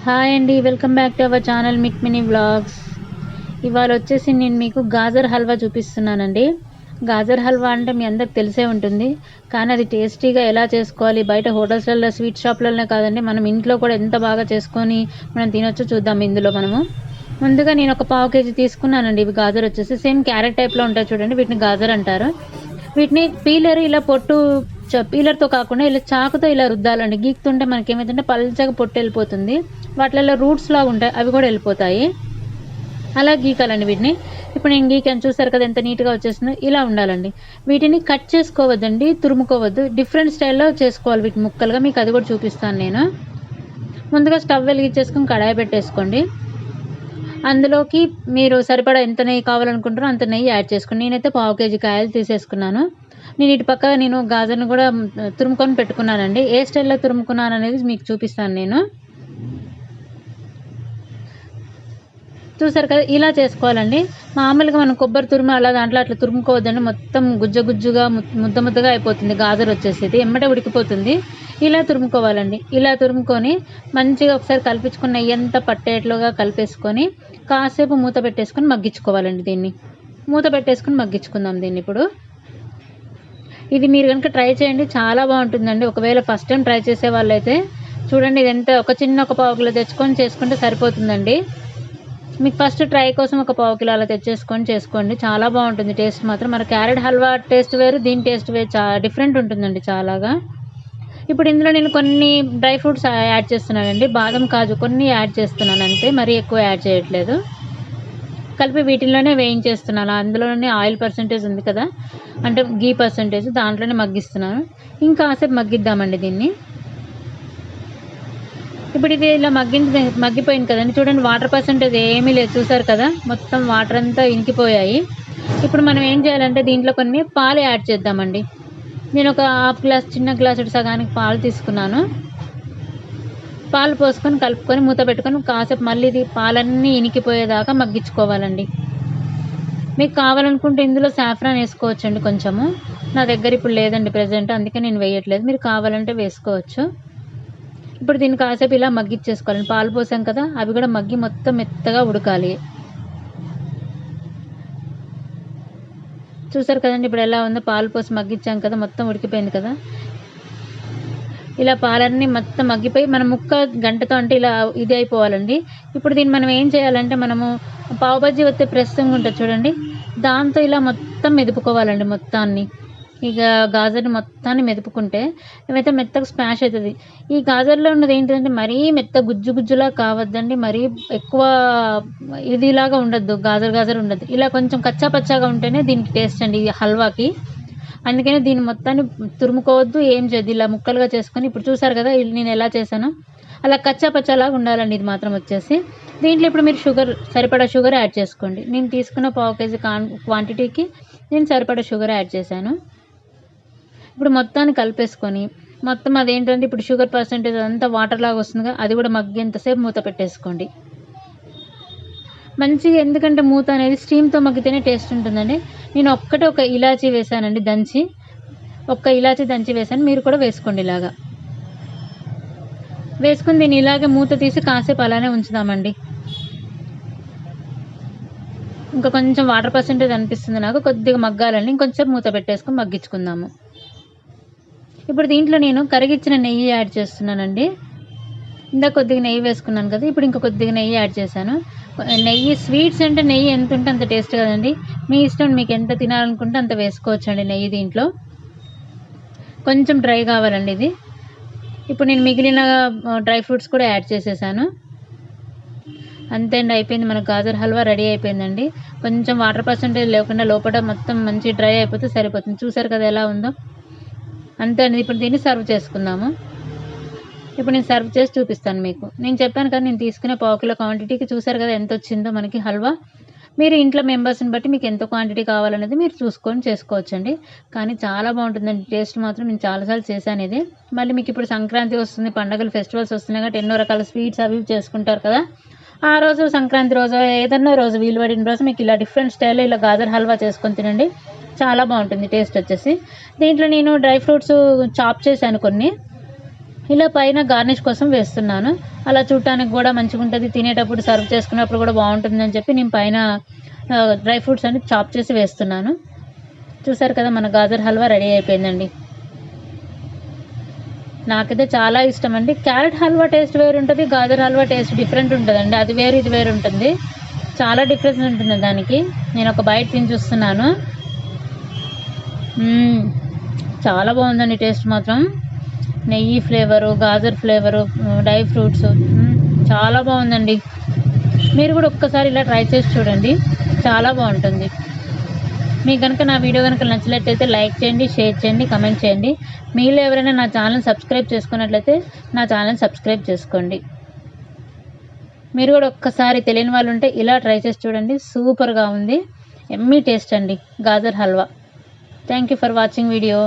Hi అండి. Welcome back to our channel mini vlogs. ఇవాళ వచ్చేసి నేను మీకు గాజర్ హల్వా చూపిస్తున్నానండి. గాజర్ హల్వా అంటే మీ అందరికి తెలిసే ఉంటుంది. కానీ అది టేస్టీగా ఎలా చేసుకోవాలి, బయట హోటల్స్లలో స్వీట్ షాప్లలోనే కాదండి, మనం ఇంట్లో కూడా ఎంత బాగా చేసుకొని మనం తినొచ్చో చూద్దాం. ఇందులో మనము ముందుగా నేను ఒక పావు కేజీ తీసుకున్నానండి. ఇవి గాజర్ వచ్చేసి సేమ్ క్యారెట్ టైప్లో ఉంటాయి చూడండి, వీటిని గాజర్ అంటారు. వీటిని పీలర్ ఇలా పొట్టు పీలర్తో కాకుండా ఇలా చాకుతో ఇలా రుద్దాలండి. గీకుతుంటే మనకి ఏమైతుంటే పల్చగా పొట్టు వెళ్ళిపోతుంది, వాటిలో రూట్స్ లాగా ఉంటాయి, అవి కూడా వెళ్ళిపోతాయి. అలా గీకాలండి వీటిని. ఇప్పుడు నేను గీకాను, చూసారు కదా ఎంత నీట్గా వచ్చేసిందో. ఇలా ఉండాలండి. వీటిని కట్ చేసుకోవద్దండి, తురుముకోవద్దు, డిఫరెంట్ స్టైల్లో చేసుకోవాలి వీటిని ముక్కలుగా. మీకు అది కూడా చూపిస్తాను నేను. ముందుగా స్టవ్ వెలిగించేసుకొని కడాయి పెట్టేసుకోండి. అందులోకి మీరు సరిపడా ఎంత నెయ్యి కావాలనుకుంటారో అంత నెయ్యి యాడ్ చేసుకోండి. నేనైతే పావు కేజీ కాయలు తీసేసుకున్నాను. నేను ఇటు పక్క నేను గాజర్ని కూడా తురుముకొని పెట్టుకున్నానండి. ఏ స్టైల్లో తురుముకున్నాను అనేది మీకు చూపిస్తాను నేను. చూసారు కదా, ఇలా చేసుకోవాలండి. మామూలుగా మనం కొబ్బరి తురుము అలా దాంట్లో అట్లా తురుముకోవద్దండి, మొత్తం గుజ్జుగా ముద్దగా అయిపోతుంది. గాజర్ వచ్చేసి ఎమ్మటే ఉడికిపోతుంది. ఇలా తురుముకోవాలండి. ఇలా తురుముకొని మంచిగా ఒకసారి కల్పించుకుని నెయ్యి అంతా పట్టేట్లుగా కలిపేసుకొని కాసేపు మూత పెట్టేసుకొని మగ్గించుకోవాలండి. దీన్ని మూత పెట్టేసుకొని మగ్గించుకుందాం దీన్ని. ఇప్పుడు ఇది మీరు కనుక ట్రై చేయండి, చాలా బాగుంటుందండి. ఒకవేళ ఫస్ట్ టైం ట్రై చేసే వాళ్ళైతే చూడండి, ఇది ఎంత ఒక పావు కిలో తెచ్చుకొని చేసుకుంటే సరిపోతుందండి. మీకు ఫస్ట్ ట్రై కోసం ఒక పావు కిలో అలా తెచ్చేసుకొని చేసుకోండి, చాలా బాగుంటుంది. టేస్ట్ మాత్రం మన క్యారెట్ హల్వా టేస్ట్ వేరు, దీని టేస్ట్ వేరు, చాలా డిఫరెంట్ ఉంటుందండి చాలాగా. ఇప్పుడు ఇందులో నేను కొన్ని డ్రై ఫ్రూట్స్ యాడ్ చేస్తున్నానండి. బాదం కాజు కొన్ని యాడ్ చేస్తున్నాను అంతే, మరీ ఎక్కువ యాడ్ చేయట్లేదు. కలిపి వీటిల్లోనే వేయించేస్తున్నాను. అందులోనే ఆయిల్ పర్సెంటేజ్ ఉంది కదా, అంటే గీ పర్సెంటేజ్, దాంట్లోనే మగ్గిస్తున్నాను. ఇంకా కాసేపు మగ్గిద్దామండి దీన్ని. ఇప్పుడు ఇది ఇలా మగ్గిపోయింది కదండి. చూడండి, వాటర్ పర్సెంటేజ్ ఏమీ లేదు, చూసారు కదా, మొత్తం వాటర్ అంతా ఇంకిపోయాయి. ఇప్పుడు మనం ఏం చేయాలంటే దీంట్లో కొన్ని పాలు యాడ్ చేద్దామండి. నేను ఒక హాఫ్ గ్లాస్, చిన్న గ్లాసు సగానికి పాలు తీసుకున్నాను. పాలు పోసుకొని కలుపుకొని మూత పెట్టుకొని కాసేపు మళ్ళీ ఇది పాలన్నీ ఇనికిపోయేదాకా మగ్గించుకోవాలండి. మీకు కావాలనుకుంటే ఇందులో సాఫ్రాన్ వేసుకోవచ్చండి కొంచెము. నా దగ్గర ఇప్పుడు లేదండి ప్రజెంట్, అందుకే నేను వేయట్లేదు. మీరు కావాలంటే వేసుకోవచ్చు. ఇప్పుడు దీన్ని కాసేపు ఇలా మగ్గిచ్చేసుకోవాలండి. పాలు పోసాం కదా, అవి కూడా మగ్గి మొత్తం మెత్తగా ఉడకాలి. చూసారు కదండి ఇప్పుడు ఎలా ఉందో, పాలు పోసి మగ్గించాం కదా, మొత్తం ఉడికిపోయింది కదా. ఇలా పాలన్నీ మొత్తం మగ్గిపోయి మన ముక్క గంటతో అంటే ఇలా ఇది అయిపోవాలండి. ఇప్పుడు దీన్ని మనం ఏం చేయాలంటే, మనము పావు బజ్జీ వత్తే ప్రెస్సింగ్ ఉంటుంది చూడండి, దాంతో ఇలా మొత్తం మెదుపుకోవాలండి. మొత్తాన్ని ఇక గాజర్ని మొత్తాన్ని మెదుపుకుంటే ఏమైతే మెత్తగా స్మాష్ అవుతుంది. ఈ గాజర్లో ఉన్నది ఏంటంటే మరీ మెత్త గుజ్జులా కావద్దండి, మరీ ఎక్కువ ఇదిలాగా ఉండద్దు, గాజర్ ఉండద్దు. ఇలా కొంచెం కచ్చా పచ్చాగా ఉంటేనే దీనికి టేస్ట్ అండి, ఈ హల్వాకి. అందుకని దీన్ని మొత్తాన్ని తురుముకోవద్దు, ఏం చేయద్దు, ఇలా ముక్కలుగా చేసుకొని. ఇప్పుడు చూసారు కదా నేను ఎలా చేశాను, అలా కచ్చా పచ్చాలాగా ఉండాలండి ఇది మాత్రం వచ్చేసి. దీంట్లో ఇప్పుడు మీరు సరిపడా షుగర్ యాడ్ చేసుకోండి. నేను తీసుకున్న పావు కేజీ క్వాంటిటీకి నేను సరిపడా షుగర్ యాడ్ చేశాను. ఇప్పుడు మొత్తాన్ని కలిపేసుకొని మొత్తం అదేంటంటే ఇప్పుడు షుగర్ పర్సెంటేజ్ అంతా వాటర్ లాగా వస్తుందిగా, అది కూడా మగ్గేంతసేపు మూత పెట్టేసుకోండి మంచిగా. ఎందుకంటే మూత అనేది స్టీమ్తో మగ్గితేనే టేస్ట్ ఉంటుందండి. నేను ఒక ఇలాచీ వేసానండి, ఒక్క ఇలాచీ దంచి వేసాను, మీరు కూడా వేసుకోండి. ఇలాగా వేసుకుని దీన్ని ఇలాగే మూత తీసి కాసేపు అలానే ఉంచుదామండి. ఇంకా కొంచెం వాటర్ పర్సెంటేజ్ అనిపిస్తుంది నాకు, కొద్దిగా మగ్గాలండి. ఇంకొంచెం మూత పెట్టేసుకొని మగ్గించుకుందాము. ఇప్పుడు దీంట్లో నేను కరిగిచ్చిన నెయ్యి యాడ్ చేస్తున్నానండి. ఇందాక కొద్దిగా నెయ్యి వేసుకున్నాను కదా, ఇప్పుడు ఇంకా కొద్దిగా నెయ్యి యాడ్ చేశాను. నెయ్యి స్వీట్స్ అంటే నెయ్యి ఎంత ఉంటే అంత టేస్ట్ కదండి, మీ ఇష్టం, మీకు ఎంత తినాలనుకుంటే అంత వేసుకోవచ్చండి నెయ్యి. దీంట్లో కొంచెం డ్రై కావాలండి ఇది. ఇప్పుడు నేను మిగిలిన డ్రై ఫ్రూట్స్ కూడా యాడ్ చేసేసాను. అంతే అండి, అయిపోయింది. మన గాజర్ హల్వా రెడీ అయిపోయిందండి. కొంచెం వాటర్ పర్సెంటేజ్ లేకుండా లోపల మొత్తం మంచి డ్రై అయిపోతే సరిపోతుంది. చూసారు కదా ఎలా ఉందో, అంతే అండి. ఇప్పుడు దీన్ని సర్వ్ చేసుకుందాము. ఇప్పుడు నేను సర్వ్ చేసి చూపిస్తాను మీకు. నేను చెప్పాను కదా, నేను తీసుకునే పావు కిలో క్వాంటిటీకి చూసారు కదా ఎంత వచ్చిందో మనకి హల్వా. మీరు ఇంట్లో మెంబర్స్ని బట్టి మీకు ఎంత క్వాంటిటీ కావాలనేది మీరు చూసుకొని చేసుకోవచ్చండి. కానీ చాలా బాగుంటుందండి టేస్ట్ మాత్రం. నేను చాలాసార్లు చేశాను ఇది. మళ్ళీ మీకు ఇప్పుడు సంక్రాంతి వస్తుంది, పండుగలు, ఫెస్టివల్స్ వస్తున్నాయి కాబట్టి ఎన్నో రకాల స్వీట్స్ అవి చేసుకుంటారు కదా. ఆ రోజు సంక్రాంతి రోజు ఏదన్నా రోజు వీలు పడిన రోజు మీకు ఇలా డిఫరెంట్ స్టైల్లో ఇలా గాజర్ హల్వా చేసుకొని తినండి, చాలా బాగుంటుంది టేస్ట్ వచ్చేసి. దీంట్లో నేను డ్రై ఫ్రూట్స్ చాప్ చేశాను కొన్ని, ఇలా పైన గార్నిష్ కోసం వేస్తున్నాను. అలా చూడటానికి కూడా మంచిగా ఉంటుంది, తినేటప్పుడు సర్వ్ చేసుకున్నప్పుడు కూడా బాగుంటుందని చెప్పి నేను పైన డ్రై ఫ్రూట్స్ అన్ని చాప్ చేసి వేస్తున్నాను. చూసారు కదా, మన గాజర్ హల్వా రెడీ అయిపోయిందండి. నాకైతే చాలా ఇష్టం అండి. క్యారెట్ హల్వా టేస్ట్ వేరు ఉంటుంది, గాజర్ హల్వా టేస్ట్ డిఫరెంట్ ఉంటుందండి. అది వేరు ఇది వేరు ఉంటుంది, చాలా డిఫరెన్స్ ఉంటుంది దానికి. నేను ఒక బైట్ తిని చూస్తున్నాను. చాలా బాగుందండి టేస్ట్ మాత్రం. నెయ్యి flavour, gajar flavour, dry fruits, చాలా బాగుందండి. మీరు కూడా ఒక్కసారి ఇలా ట్రై చేసి చూడండి, చాలా బాగుంటుంది. మీకు కనుక నా వీడియో కనుక నచ్చినట్లయితే లైక్ చేయండి, షేర్ చేయండి, కమెంట్ చేయండి. మీలో ఎవరైనా నా ఛానల్ సబ్స్క్రైబ్ చేసుకున్నట్లయితే నా ఛానల్ సబ్స్క్రైబ్ చేసుకోండి. మీరు కూడా ఒక్కసారి తెలియని వాళ్ళు ఉంటే ఇలా ట్రై చేసి చూడండి, సూపర్గా ఉంది. ఎమ్మీ టేస్ట్ అండి gajar halwa. Thank you for watching video.